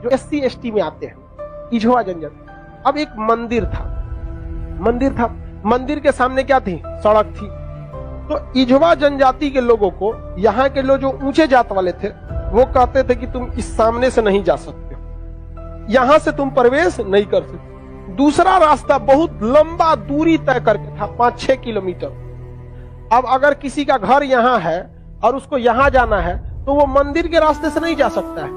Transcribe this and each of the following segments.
जो SC ST में आते हैं, इझवा जनजाति। अब एक मंदिर था, मंदिर के सामने क्या थी? सड़क थी। तो इझवा जनजाति के लोगों को यहाँ के लोग जो ऊंचे जात वाले थे वो कहते थे कि तुम इस सामने से नहीं जा सकते, यहां से तुम प्रवेश नहीं कर सकते। दूसरा रास्ता बहुत लंबा दूरी तय करके था, 5-6 किलोमीटर। अब अगर किसी का घर यहाँ है और उसको यहाँ जाना है तो वो मंदिर के रास्ते से नहीं जा सकता है,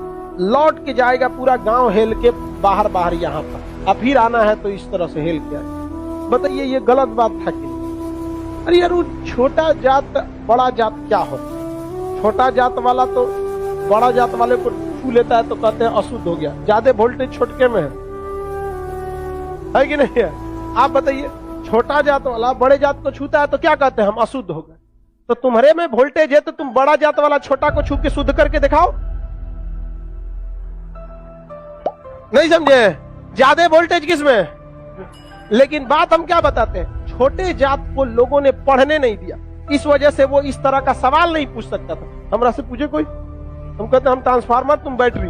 लौट के जाएगा पूरा गांव हेल के बाहर यहाँ पर, अब फिर आना है तो इस तरह से हेल के आए। बताइए ये गलत बात था कि? अरे यार वो छोटा जात बड़ा जात क्या होता है? छोटा जात वाला तो बड़ा जात वाले को छू लेता है तो कहते हैं अशुद्ध हो गया, ज्यादा वोल्टेज छोटके में है कि नहीं है? आप बताइए, छोटा जात वाला बड़े जात को छूता है तो क्या कहते हैं? हम अशुद्ध हो गए। तो तुम्हारे में वोल्टेज है तो तुम बड़ा जात वाला छोटा को छू के शुद्ध करके दिखाओ। नहीं समझे? ज्यादा वोल्टेज किसमें? लेकिन बात हम क्या बताते हैं, छोटे जात को लोगों ने पढ़ने नहीं दिया, इस वजह से वो इस तरह का सवाल नहीं पूछ सकता था। हमरा से पूछे कोई, हम कहते हम ट्रांसफार्मर, तुम बैटरी,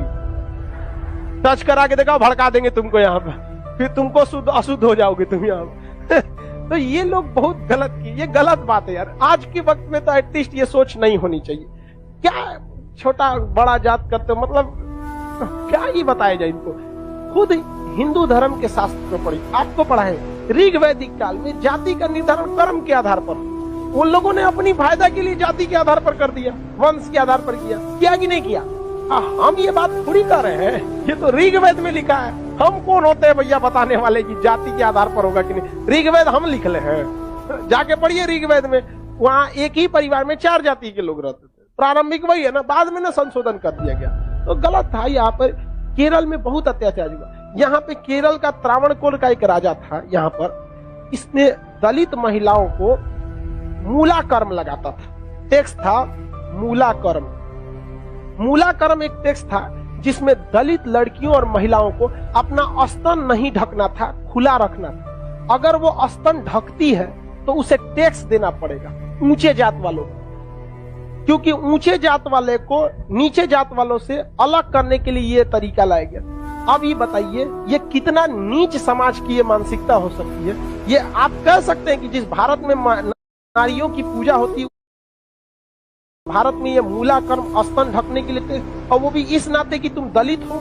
टच करा के दिखाओ, भड़का देंगे तुमको यहाँ पर, फिर तुमको शुद्ध अशुद्ध हो जाओगे तुम यहाँ पर। तो ये लोग बहुत गलत किए, ये गलत बात है यार। आज के वक्त में तो एटलीस्ट ये सोच नहीं होनी चाहिए। क्या छोटा बड़ा जात करते हो, मतलब क्या ही बताया जाए इनको? खुद हिंदू धर्म के शास्त्र में पढ़ी, आपको पढ़ा है ऋग वैदिक काल में जाति का निर्धारण कर्म के आधार पर, उन लोगों ने अपनी फायदा के लिए जाति के आधार पर कर दिया, वंश के आधार पर किया कि नहीं किया? हम ये बात थोड़ी कर रहे हैं, ये तो ऋग्वेद में लिखा है। हम कौन होते हैं भैया बताने वाले कि जाति के आधार पर होगा कि नहीं? ऋग्वेद हम लिख ले हैं, जाके पढ़िए ऋग्वेद में, वहां एक ही परिवार में 4 जाति के लोग रहते थे। प्रारंभिक वही है ना, बाद में ना संशोधन कर दिया गया, तो गलत था। यहाँ पर केरल में बहुत अत्याचार हुआ। यहाँ पे केरल का त्रावणकोर का एक राजा था, यहाँ पर इसने दलित महिलाओं को मूला कर्म लगाता था। टैक्स था मूला कर्म। मूला कर्म एक टैक्स था जिसमें दलित लड़कियों और महिलाओं को अपना स्तन नहीं ढकना था, खुला रखना था। अगर वो स्तन ढकती है तो उसे टैक्स देना पड़ेगा ऊंचे जात वालों को, क्योंकि ऊंचे जात वाले को नीचे जात वालों से अलग करने के लिए ये तरीका लाया गया। अब ये बताइए ये कितना नीच समाज की ये मानसिकता हो सकती है? ये आप कह सकते हैं कि जिस भारत में नारियों की पूजा होती है, भारत में ये मूला कर्म स्तन ढकने के लिए, और वो भी इस नाते कि तुम दलित हो,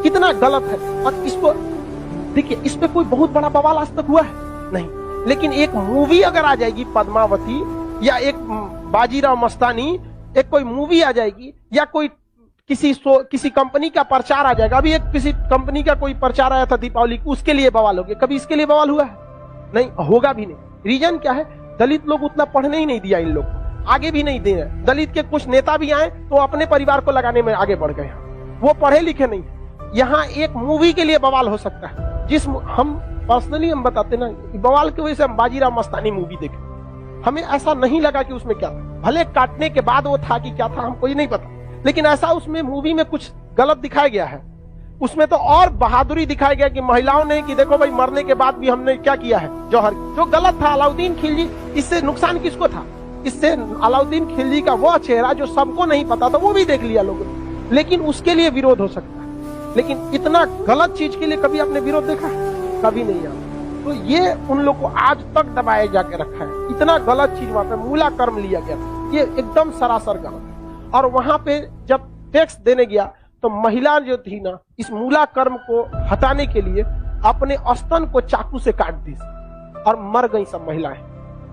कितना गलत है। और इसको देखिए, इस पे कोई बहुत बड़ा बवाल आज तक हुआ है नहीं, लेकिन एक मूवी अगर आ जाएगी पद्मावती, या एक बाजीराव मस्तानी, एक कोई मूवी आ जाएगी, या कोई किसी कंपनी का प्रचार आ जाएगा। अभी एक किसी कंपनी का कोई प्रचार आया था दीपावली, उसके लिए बवाल हो गया। कभी इसके लिए बवाल हुआ है? नहीं, होगा भी नहीं। रीजन क्या है? दलित लोग उतना पढ़ने ही नहीं दिया इन लोग को, आगे भी नहीं दे रहे। दलित के कुछ नेता भी आए तो अपने परिवार को लगाने में आगे बढ़ गए, वो पढ़े लिखे नहीं। यहाँ एक मूवी के लिए बवाल हो सकता है, जिस हम पर्सनली हम बताते ना, बवाल की वजह से हम बाजीराव मस्तानी मूवी देखे, हमें ऐसा नहीं लगा कि उसमें क्या था। भले काटने के बाद वो था कि क्या था हमको ये नहीं पता, लेकिन ऐसा उसमें मूवी में कुछ गलत दिखाया गया है। उसमें तो और बहादुरी दिखाया गया कि महिलाओं ने कि देखो भाई मरने के बाद भी हमने क्या किया है, जौहर, जो गलत था। अलाउद्दीन खिलजी, इससे नुकसान किसको था? इससे अलाउद्दीन खिलजी का वो चेहरा जो सबको नहीं पता था वो भी देख लिया लोगों ने, लेकिन उसके लिए विरोध हो सकता है। लेकिन इतना गलत चीज के लिए कभी आपने विरोध देखा? कभी नहीं आया। तो ये उन लोग को आज तक दबाए जाके रखा है। इतना गलत चीज वहां पे मूला कर्म लिया गया, ये एकदम सरासर गलत है। और वहां पे जब टैक्स देने गया तो महिला जो थी ना, इस मूला कर्म को हटाने के लिए अपने स्तन को चाकू से काट दी और मर गई सब महिलाएं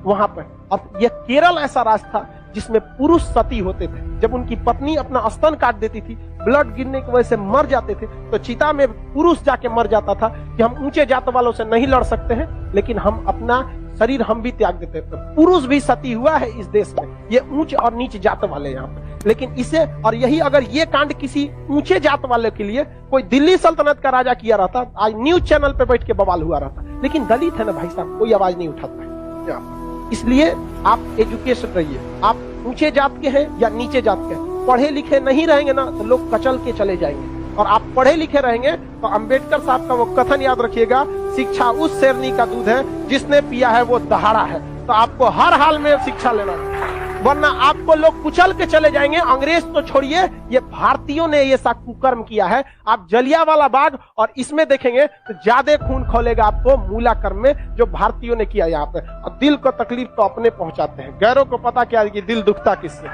वहां पर। अब यह केरल ऐसा राज्य था जिसमें पुरुष सती होते थे। जब उनकी पत्नी अपना स्तन काट देती थी, ब्लड गिरने की वजह से मर जाते थे, तो चिता में पुरुष जाके मर जाता था कि हम ऊंचे जात वालों से नहीं लड़ सकते हैं, लेकिन हम अपना शरीर हम भी त्याग देते थे। पुरुष भी सती हुआ है इस देश में, ये ऊंच और नीच जात वाले यहाँ पर। लेकिन इसे, और यही अगर ये कांड किसी ऊंचे जात वाले के लिए कोई दिल्ली सल्तनत का राजा किया रहता, आज न्यूज चैनल पे बैठ के बवाल हुआ रहता। लेकिन दलित है ना भाई साहब, कोई आवाज नहीं उठाता है। इसलिए आप एजुकेशन रहिए, आप ऊंचे जात के हैं या नीचे जात के हैं, पढ़े लिखे नहीं रहेंगे ना तो लोग कचल के चले जाएंगे। और आप पढ़े लिखे रहेंगे तो अंबेडकर साहब का वो कथन याद रखिएगा, शिक्षा उस शेरनी का दूध है जिसने पिया है वो दहाड़ा है। तो आपको हर हाल में शिक्षा लेना है। वरना आपको लोग कुचल के चले जाएंगे। अंग्रेज तो छोड़िए, ये भारतीयों ने ये सा कुकर्म किया है। आप जलियांवाला बाग और इसमें देखेंगे तो ज्यादा खून खोलेगा आपको मूला कर्म में, जो भारतीयों ने किया यहाँ पे। और दिल को तकलीफ तो अपने पहुंचाते हैं, गैरों को पता क्या है कि दिल दुखता किससे।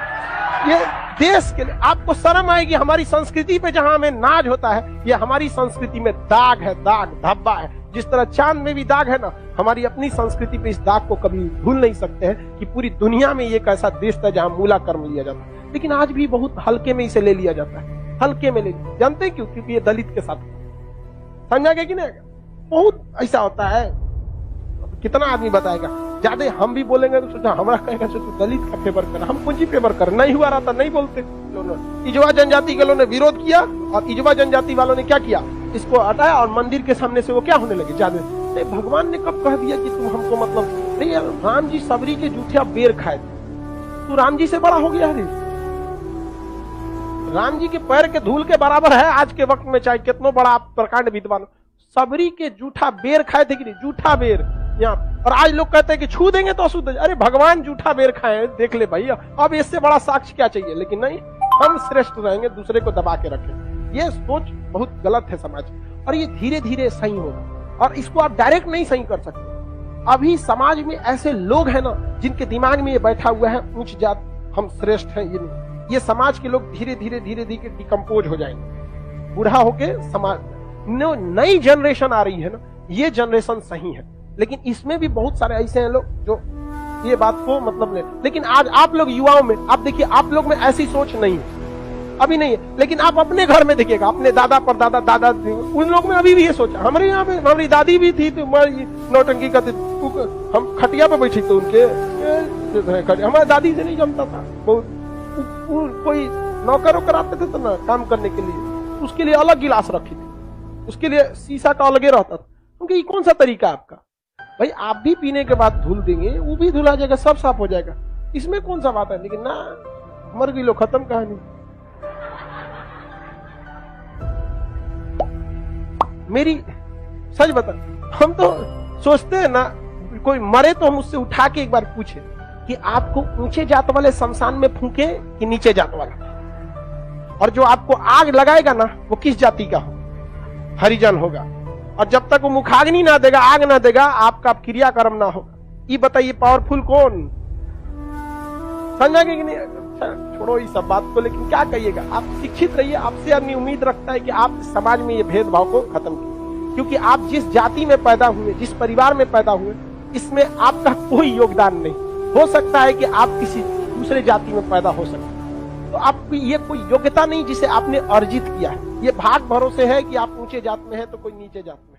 ये देश के लिए आपको शर्म आएगी। हमारी संस्कृति पे जहां हमें नाज होता है, ये हमारी संस्कृति में दाग है, दाग धब्बा है। जिस तरह चांद में भी दाग है ना, हमारी अपनी संस्कृति पे इस दाग को कभी भूल नहीं सकते हैं कि पूरी दुनिया में एक ऐसा देश था जहां मूला कर्म लिया जाता है। लेकिन आज भी बहुत हल्के में इसे ले लिया जाता है, हल्के में ले लिया। जानते हैं क्यों? क्योंकि ये दलित के साथ, समझा गया कि नहीं? बहुत ऐसा होता है। कितना आदमी बताएगा, ज्यादा हम भी बोलेंगे तो सोचा हमारा कहेगा तू दलित का फेवर कर, हम कौन सी फेवर कर, नहीं हुआ रहता नहीं बोलते। इजवा जनजाति के लोगों ने विरोध किया और इजवा जनजाति वालों ने क्या किया, इसको हटाया और मंदिर के सामने से वो क्या होने लगे, ज्यादा नहीं। भगवान ने कब कह दिया कि तुम हमको मतलब नहीं। राम जी सबरी के जूठे बेर खाए थे, तू राम जी से बड़ा हो गया है। राम जी के पैर के धूल के बराबर है आज के वक्त में, चाहे कितना बड़ा आप प्रकांड विद्वान। सबरी के जूठा बेर खाए थे कि नहीं, जूठा बेर यहाँ। और आज लोग कहते हैं कि छू देंगे तो अशुद्ध। अरे भगवान जूठा बेर खाए, देख ले भाई, अब इससे बड़ा साक्ष्य क्या चाहिए। लेकिन नहीं, हम श्रेष्ठ रहेंगे, दूसरे को दबा के रखेंगे। ये सोच बहुत गलत है समाज, और ये धीरे धीरे सही होगा। और इसको आप डायरेक्ट नहीं सही कर सकते। अभी समाज में ऐसे लोग हैं ना, जिनके दिमाग में ये बैठा हुआ है उच्च जात, हम श्रेष्ठ हैं। ये समाज के लोग धीरे धीरे धीरे धीरे डिकम्पोज हो जाएंगे, बूढ़ा होके। समाज नई जनरेशन आ रही है ना, ये जनरेशन सही है। लेकिन इसमें भी बहुत सारे ऐसे हैं लोग जो ये बात को मतलब ले। लेकिन आज आप लोग युवाओं में आप देखिए, आप लोग में ऐसी सोच नहीं है, अभी नहीं है। लेकिन आप अपने घर में देखिएगा, अपने दादा परदादा दादा, उन लोग में अभी भी ये सोचा। हमारे यहाँ पे हमारी दादी भी थी तो नौटंकी करते, हम खटिया पे बैठी थे उनके, हमारी दादी से नहीं जमता था। कोई नौकर वोकर आते थे तो ना काम करने के लिए, उसके लिए अलग गिलास रखी थी, उसके लिए शीशा का अलगे रहता था। क्योंकि ये कौन सा तरीका आपका भाई, आप भी पीने के बाद धुल देंगे, वो भी धुला जाएगा, सब साफ हो जाएगा, इसमें कौन सा बात है। लेकिन ना, मर गई लो, खत्म कहानी। मेरी सच बता, हम तो सोचते हैं ना, कोई मरे तो हम उससे उठा के एक बार पूछे कि आपको ऊंचे जात वाले शमशान में फूके कि नीचे जात वाला, और जो आपको आग लगाएगा ना वो किस जाति का हो, हरिजन होगा। और जब तक वो मुखाग्नि ना देगा, आग ना देगा, आपका क्रियाकर्म ना होगा। ये बताइए पावरफुल कौन? समझा कि नहीं? छोड़ो इस सब बात को, लेकिन क्या कहिएगा, आप शिक्षित रहिए। आपसे आदमी उम्मीद रखता है कि आप समाज में ये भेदभाव को खत्म कीजिए, क्योंकि आप जिस जाति में पैदा हुए, जिस परिवार में पैदा हुए, इसमें आपका कोई योगदान नहीं। हो सकता है कि आप किसी दूसरे जाति में पैदा हो सकते, तो आपकी ये कोई योग्यता नहीं जिसे आपने अर्जित किया है। ये भाग भरोसे है कि आप ऊंचे जात में है तो कोई नीचे जात में।